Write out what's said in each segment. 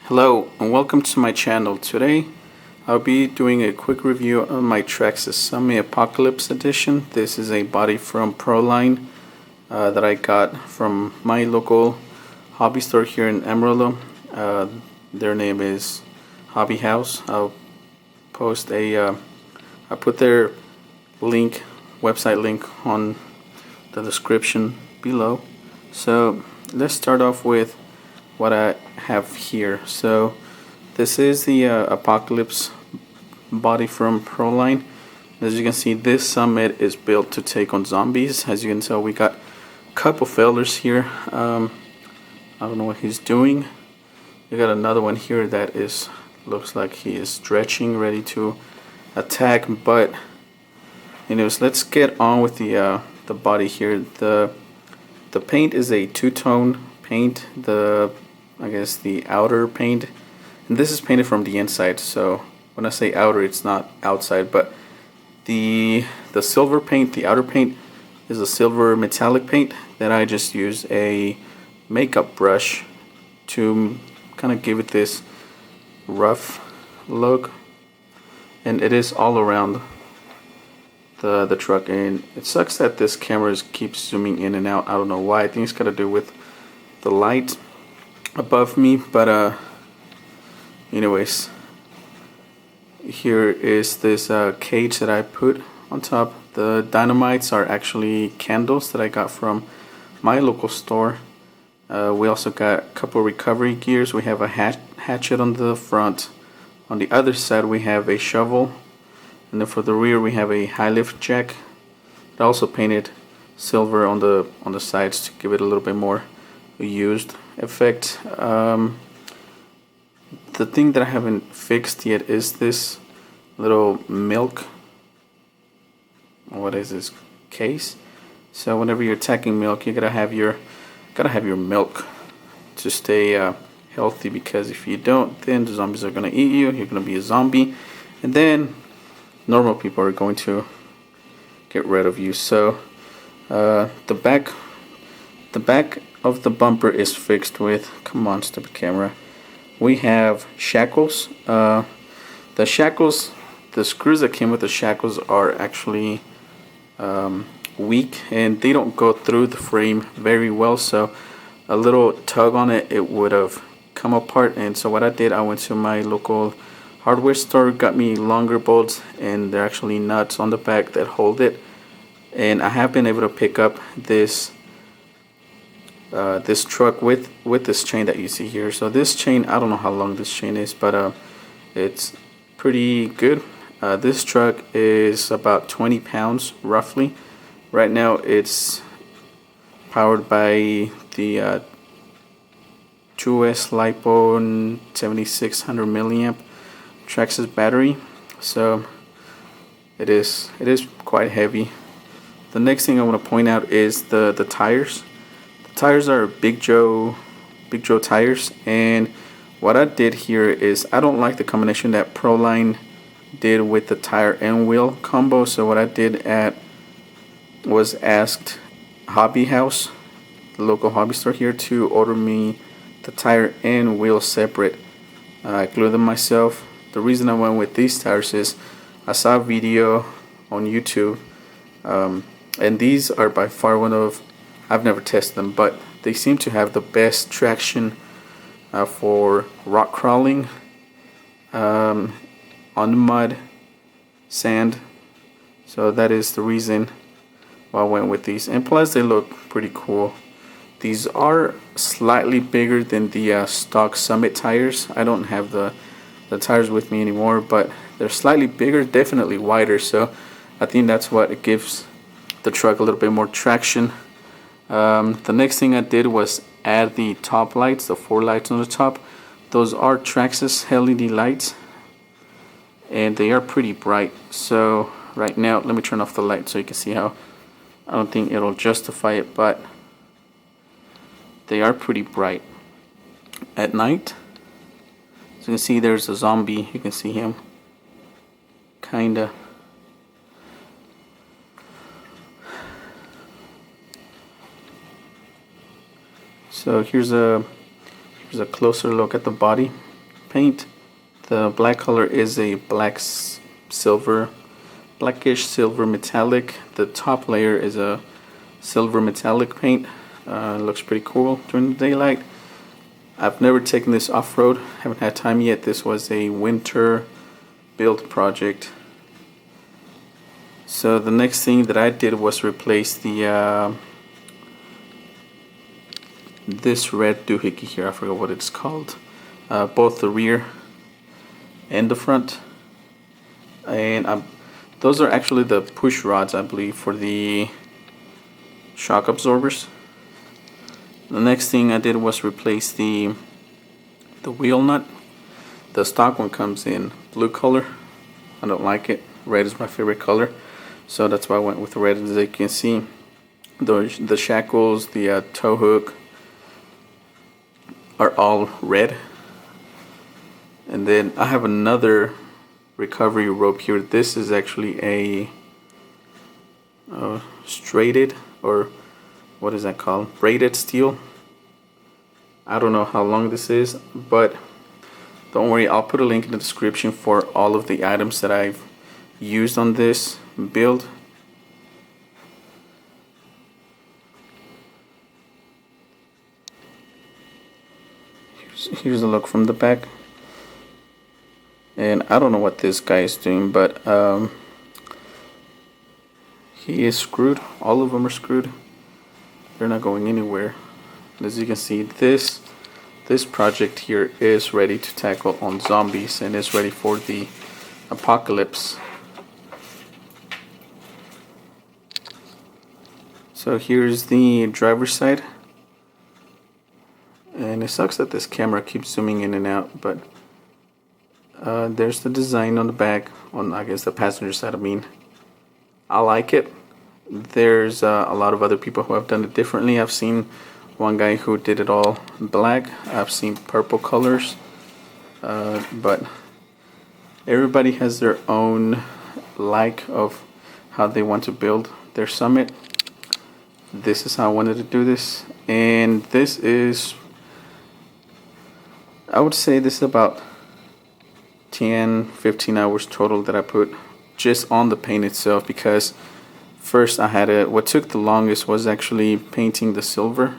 Hello and welcome to my channel. Today I'll be doing a quick review on my Traxxas Summer Apocalypse Edition. This is a body from Proline that I got from my local hobby store here in Amarillo. Their name is Hobby House. I'll post I put their website link on the description below. So let's start off with what I have here. So this is the Apocalypse body from Proline. As you can see, this summit is built to take on zombies. As you can tell, we got a couple failures here. I don't know what he's doing. We got another one here that looks like he is stretching, ready to attack. But anyways, let's get on with the body here. The paint is a two-tone paint. I guess the outer paint, and this is painted from the inside. So when I say outer, it's not outside, but the silver paint, the outer paint, is a silver metallic paint that I just use a makeup brush to kind of give it this rough look, and it is all around the truck. And it sucks that this camera keeps zooming in and out. I don't know why. I think it's got to do with the light above me, but anyways, here is this cage that I put on top. The dynamites are actually candles that I got from my local store. We also got a couple recovery gears. We have a hatchet on the front. On the other side we have a shovel, and then for the rear we have a high lift jack. I also painted silver on the sides to give it a little bit more used effect. The thing that I haven't fixed yet is this little milk, what is this, case. So whenever you're attacking milk, you gotta have your milk to stay healthy, because if you don't, then the zombies are gonna eat you. You're gonna be a zombie, and then normal people are going to get rid of you. So the back of the bumper is fixed with, come on stupid camera, we have shackles. The shackles, the screws that came with the shackles are actually weak, and they don't go through the frame very well, so a little tug on it, it would have come apart. And so what I did, I went to my local hardware store, got me longer bolts, and they're actually nuts on the back that hold it. And I have been able to pick up this truck with this chain that you see here. So this chain, I don't know how long this chain is, but it's pretty good. This truck is about 20 pounds roughly. Right now it's powered by the 2S LiPo 7600 milliamp Traxxas battery, so it is quite heavy. The next thing I want to point out is the tires. The tires are Big Joe tires, and what I did here is, I don't like the combination that Proline did with the tire and wheel combo. So what I did was asked Hobby House, the local hobby store here, to order me the tire and wheel separate. I glued them myself. The reason I went with these tires is I saw a video on YouTube, and these are by far I've never tested them, but they seem to have the best traction for rock crawling, on mud, sand. So that is the reason why I went with these, and plus they look pretty cool. These are slightly bigger than the stock Summit tires. I don't have the tires with me anymore, but they're slightly bigger, definitely wider, so I think that's what it gives the truck a little bit more traction. The next thing I did was add the top lights, the 4 lights on the top. Those are Traxxas LED lights, and they are pretty bright. So right now, let me turn off the light so you can see how, I don't think it'll justify it, but they are pretty bright at night. So you can see there's a zombie, you can see him kinda. So here's a closer look at the body. paint. The black color is a blackish silver metallic. The top layer is a silver metallic paint. It looks pretty cool during the daylight. I've never taken this off-road, haven't had time yet. This was a winter build project. So the next thing that I did was replace the this red doohickey here, I forgot what it's called, both the rear and the front. And those are actually the push rods, I believe, for the shock absorbers. The next thing I did was replace the wheel nut. The stock one comes in blue color. I don't like it. Red is my favorite color, so that's why I went with red. As you can see, the shackles, the tow hook are all red. And then I have another recovery rope here. This is actually a straighted, or what is that called? Braided steel. I don't know how long this is, but don't worry, I'll put a link in the description for all of the items that I've used on this build. Here's a look from the back. And I don't know what this guy is doing, but he is screwed. All of them are screwed. They're not going anywhere. As you can see, this project here is ready to tackle on zombies and is ready for the apocalypse. So here's the driver's side. And it sucks that this camera keeps zooming in and out, but there's the design on the back, on I guess the passenger side. I mean, I like it. There's a lot of other people who have done it differently. I've seen one guy who did it all black. I've seen purple colors, but everybody has their own like of how they want to build their Summit. This is how I wanted to do this, and this is, I would say this is about 10-15 hours total that I put just on the paint itself, because first I had what took the longest was actually painting the silver.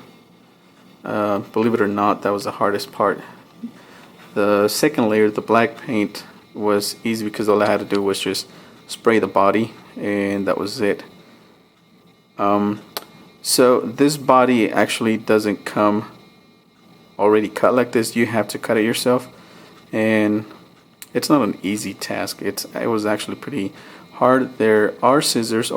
Believe it or not, that was the hardest part. The second layer, the black paint, was easy because all I had to do was just spray the body and that was it. So this body actually doesn't come already cut like this. You have to cut it yourself, and it's not an easy task. It was actually pretty hard. There are scissors,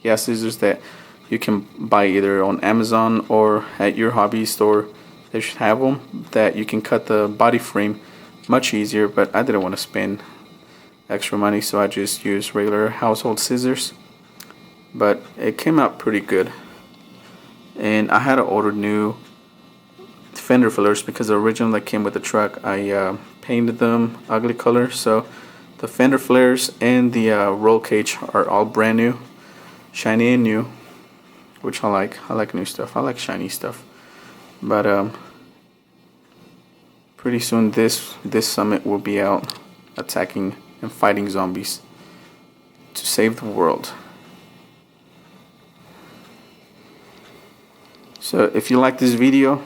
scissors that you can buy either on Amazon or at your hobby store. They should have them that you can cut the body frame much easier, but I didn't want to spend extra money, so I just used regular household scissors. But it came out pretty good. And I had to order new fender flares because the original that came with the truck, I painted them ugly color. So the fender flares and the roll cage are all brand new, shiny and new, which I like. I like new stuff. I like shiny stuff. But pretty soon this Summit will be out attacking and fighting zombies to save the world. So if you like this video,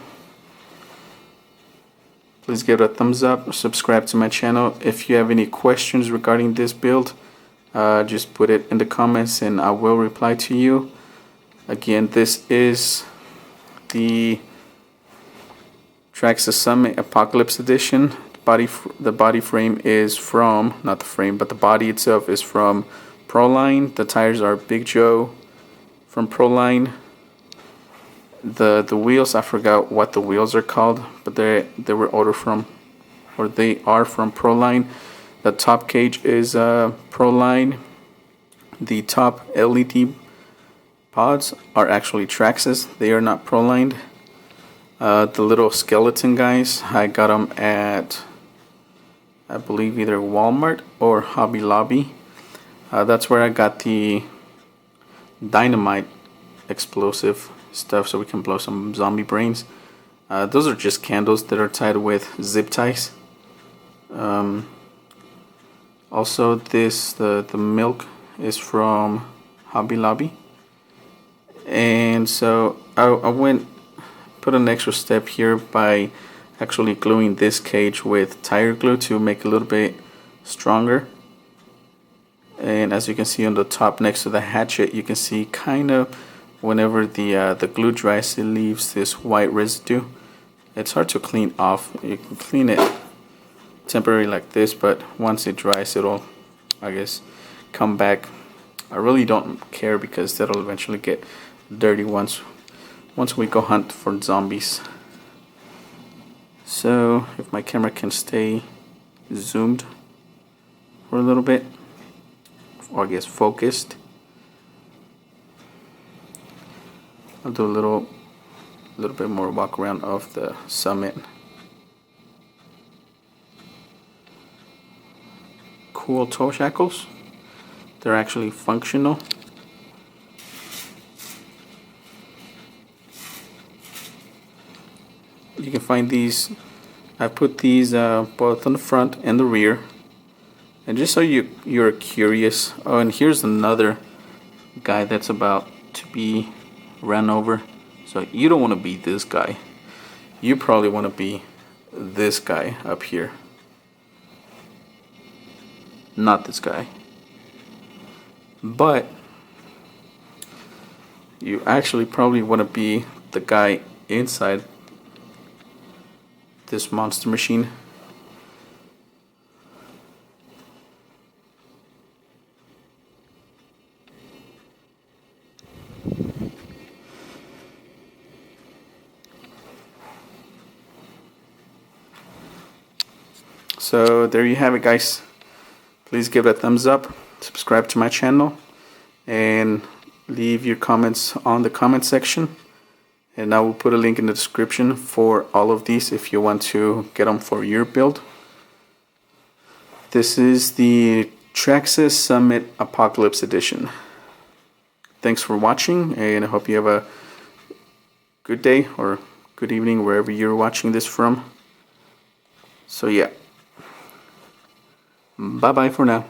please give it a thumbs up, subscribe to my channel. If you have any questions regarding this build, just put it in the comments and I will reply to you. Again, this is the Traxxas Summit Apocalypse Edition. The body frame is from, not the frame, but the body itself is from Proline. The tires are Big Joe from Proline. The wheels, I forgot what the wheels are called, but they were ordered from, or they are from Proline. The top cage is Proline. The top LED pods are actually Traxxas. They are not Proline. The little skeleton guys, I got them at, I believe, either Walmart or Hobby Lobby. That's where I got the dynamite explosive stuff so we can blow some zombie brains. Those are just candles that are tied with zip ties. Also, the milk is from Hobby Lobby, and so I went put an extra step here by actually gluing this cage with tire glue to make it a little bit stronger. And as you can see on the top next to the hatchet, you can see kind of whenever the glue dries, it leaves this white residue. It's hard to clean off. You can clean it temporarily like this, but once it dries, it'll, I guess, come back. I really don't care because that'll eventually get dirty once we go hunt for zombies. So if my camera can stay zoomed for a little bit, or I guess focused, I'll do a little bit more walk around of the summit. Cool toe shackles. They're actually functional. You can find these. I put these both on the front and the rear, and just so you're curious. Oh, and here's another guy that's about to be ran over. So you don't want to be this guy. You probably want to be this guy up here, not this guy. But you actually probably want to be the guy inside this monster machine. So there you have it, guys. Please give it a thumbs up, subscribe to my channel, and leave your comments on the comment section. And I will put a link in the description for all of these if you want to get them for your build. This is the Traxxas Summit Apocalypse Edition. Thanks for watching, and I hope you have a good day or good evening wherever you're watching this from. So yeah. Bye-bye for now.